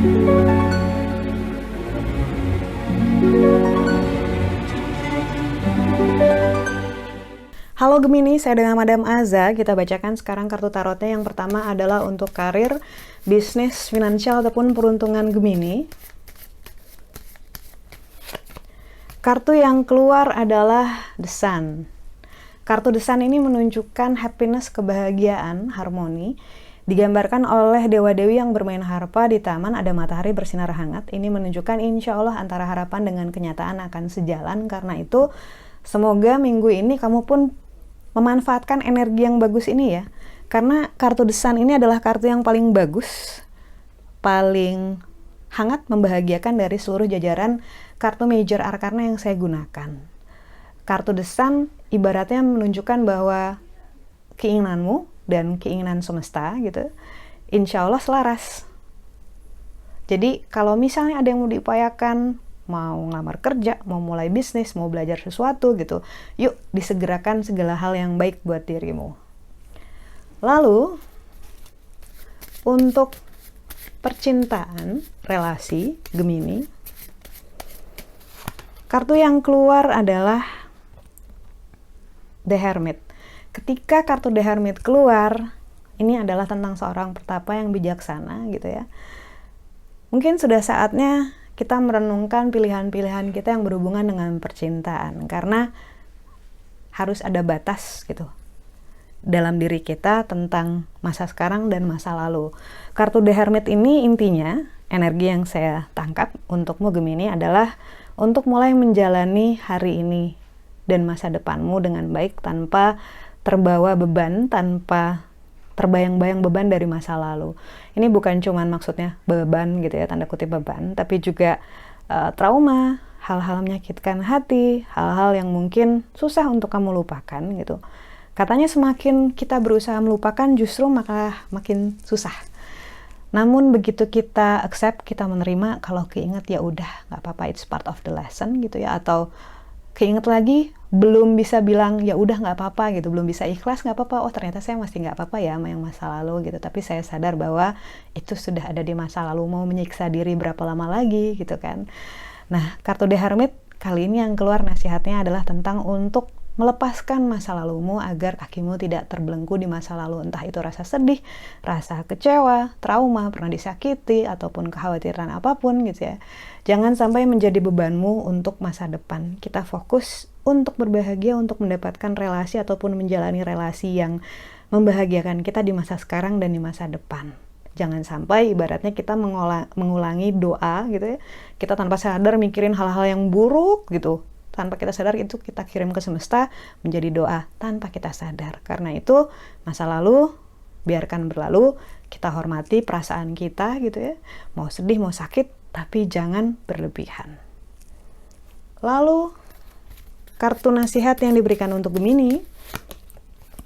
Halo Gemini, saya dengan Madam Aza. Kita bacakan sekarang kartu tarotnya. Yang pertama adalah untuk karir, bisnis, finansial, ataupun peruntungan Gemini. Kartu yang keluar adalah The Sun. Kartu The Sun ini menunjukkan happiness, kebahagiaan, harmoni. Digambarkan oleh dewa-dewi yang bermain harpa di taman, ada matahari bersinar hangat. Ini menunjukkan insya Allah antara harapan dengan kenyataan akan sejalan. Karena itu, semoga minggu ini kamu pun memanfaatkan energi yang bagus ini ya. Karena kartu The Sun ini adalah kartu yang paling bagus, paling hangat, membahagiakan dari seluruh jajaran kartu major arcana yang saya gunakan. Kartu The Sun ibaratnya menunjukkan bahwa keinginanmu dan keinginan semesta gitu, insya Allah selaras. Jadi kalau misalnya ada yang mau diupayakan, mau ngelamar kerja, mau mulai bisnis, mau belajar sesuatu gitu, yuk disegerakan segala hal yang baik buat dirimu. Lalu untuk percintaan, relasi Gemini, kartu yang keluar adalah The Hermit. Ketika kartu The Hermit keluar, ini adalah tentang seorang pertapa yang bijaksana gitu ya. Mungkin sudah saatnya kita merenungkan pilihan-pilihan kita yang berhubungan dengan percintaan, karena harus ada batas gitu dalam diri kita tentang masa sekarang dan masa lalu. Kartu The Hermit ini intinya, energi yang saya tangkap untukmu Gemini adalah untuk mulai menjalani hari ini dan masa depanmu dengan baik tanpa terbawa beban, tanpa terbayang-bayang beban dari masa lalu. Ini bukan cuman maksudnya beban gitu ya, tanda kutip beban, tapi juga trauma, hal-hal menyakitkan hati, hal-hal yang mungkin susah untuk kamu lupakan gitu. Katanya semakin kita berusaha melupakan justru maka makin susah. Namun begitu kita accept, kita menerima, kalau keinget ya udah, nggak apa-apa, it's part of the lesson gitu ya. Atau keinget lagi, belum bisa bilang ya udah nggak apa-apa gitu, belum bisa ikhlas nggak apa-apa, oh ternyata saya masih nggak apa-apa ya sama yang masa lalu gitu, tapi saya sadar bahwa itu sudah ada di masa lalu, mau menyiksa diri berapa lama lagi gitu kan. Nah, kartu The Hermit kali ini yang keluar nasihatnya adalah tentang untuk melepaskan masa lalumu agar kakimu tidak terbelenggu di masa lalu, entah itu rasa sedih, rasa kecewa, trauma, pernah disakiti, ataupun kekhawatiran apapun gitu ya. Jangan sampai menjadi bebanmu untuk masa depan. Kita fokus untuk berbahagia, untuk mendapatkan relasi ataupun menjalani relasi yang membahagiakan kita di masa sekarang dan di masa depan. Jangan sampai ibaratnya kita mengulangi doa gitu ya, kita tanpa sadar mikirin hal-hal yang buruk gitu. Tanpa kita sadar itu kita kirim ke semesta menjadi doa tanpa kita sadar. Karena itu masa lalu biarkan berlalu, kita hormati perasaan kita gitu ya. Mau sedih, mau sakit, tapi jangan berlebihan. Lalu kartu nasihat yang diberikan untuk Gemini,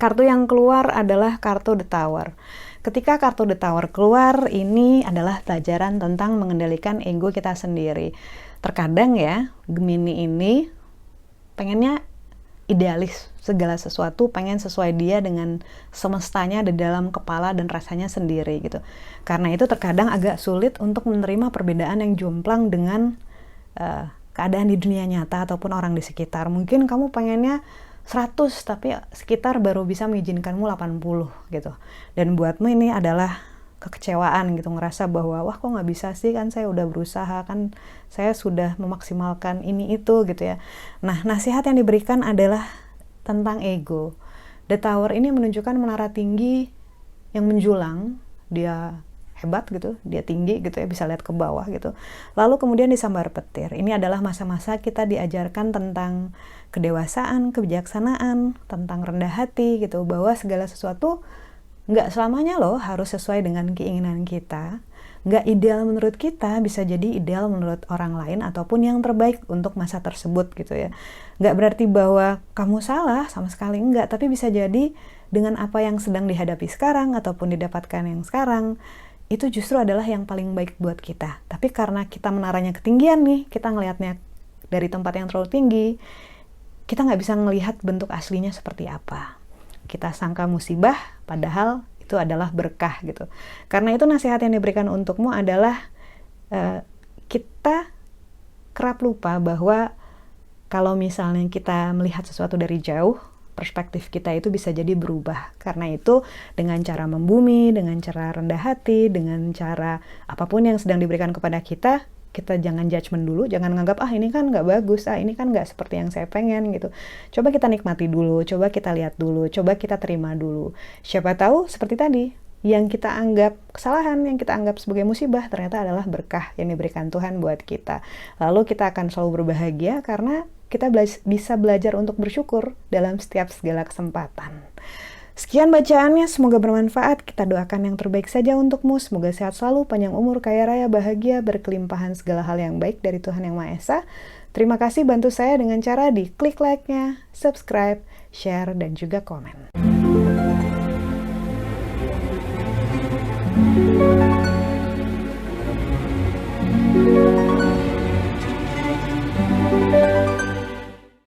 kartu yang keluar adalah kartu The Tower. Ketika kartu The Tower keluar, ini adalah pelajaran tentang mengendalikan ego kita sendiri. Terkadang ya, Gemini ini pengennya idealis, segala sesuatu pengen sesuai dia dengan semestanya di dalam kepala dan rasanya sendiri gitu. Karena itu terkadang agak sulit untuk menerima perbedaan yang jomplang dengan keadaan di dunia nyata ataupun orang di sekitar. Mungkin kamu pengennya 100 tapi sekitar baru bisa mengizinkanmu 80 gitu. Dan buatmu ini adalah kekecewaan gitu, ngerasa bahwa wah kok nggak bisa sih, kan saya udah berusaha, kan saya sudah memaksimalkan ini itu gitu ya. Nah, nasihat yang diberikan adalah tentang ego. The Tower ini menunjukkan menara tinggi yang menjulang, dia hebat gitu, dia tinggi gitu ya, bisa lihat ke bawah gitu. Lalu kemudian disambar petir. Ini adalah masa-masa kita diajarkan tentang kedewasaan, kebijaksanaan, tentang rendah hati gitu, bahwa segala sesuatu nggak selamanya loh harus sesuai dengan keinginan kita. Nggak ideal menurut kita, bisa jadi ideal menurut orang lain ataupun yang terbaik untuk masa tersebut gitu ya. Nggak berarti bahwa kamu salah, sama sekali enggak, tapi bisa jadi dengan apa yang sedang dihadapi sekarang ataupun didapatkan yang sekarang, itu justru adalah yang paling baik buat kita. Tapi karena kita menaranya ketinggian nih, kita ngelihatnya dari tempat yang terlalu tinggi, kita nggak bisa ngelihat bentuk aslinya seperti apa. Kita sangka musibah, padahal itu adalah berkah gitu. Karena itu nasihat yang diberikan untukmu adalah kita kerap lupa bahwa kalau misalnya kita melihat sesuatu dari jauh, perspektif kita itu bisa jadi berubah. Karena itu dengan cara membumi, dengan cara rendah hati, dengan cara apapun yang sedang diberikan kepada kita jangan judgement dulu, jangan nganggap ini kan nggak bagus, ini kan nggak seperti yang saya pengen gitu. Coba kita nikmati dulu, coba kita lihat dulu, coba kita terima dulu. Siapa tahu seperti tadi, yang kita anggap kesalahan, yang kita anggap sebagai musibah, ternyata adalah berkah yang diberikan Tuhan buat kita. Lalu kita akan selalu berbahagia karena kita bisa belajar untuk bersyukur dalam setiap segala kesempatan. Sekian bacaannya, semoga bermanfaat. Kita doakan yang terbaik saja untukmu. Semoga sehat selalu, panjang umur, kaya raya, bahagia, berkelimpahan segala hal yang baik dari Tuhan Yang Maha Esa. Terima kasih bantu saya dengan cara di klik like-nya, subscribe, share, dan juga komen.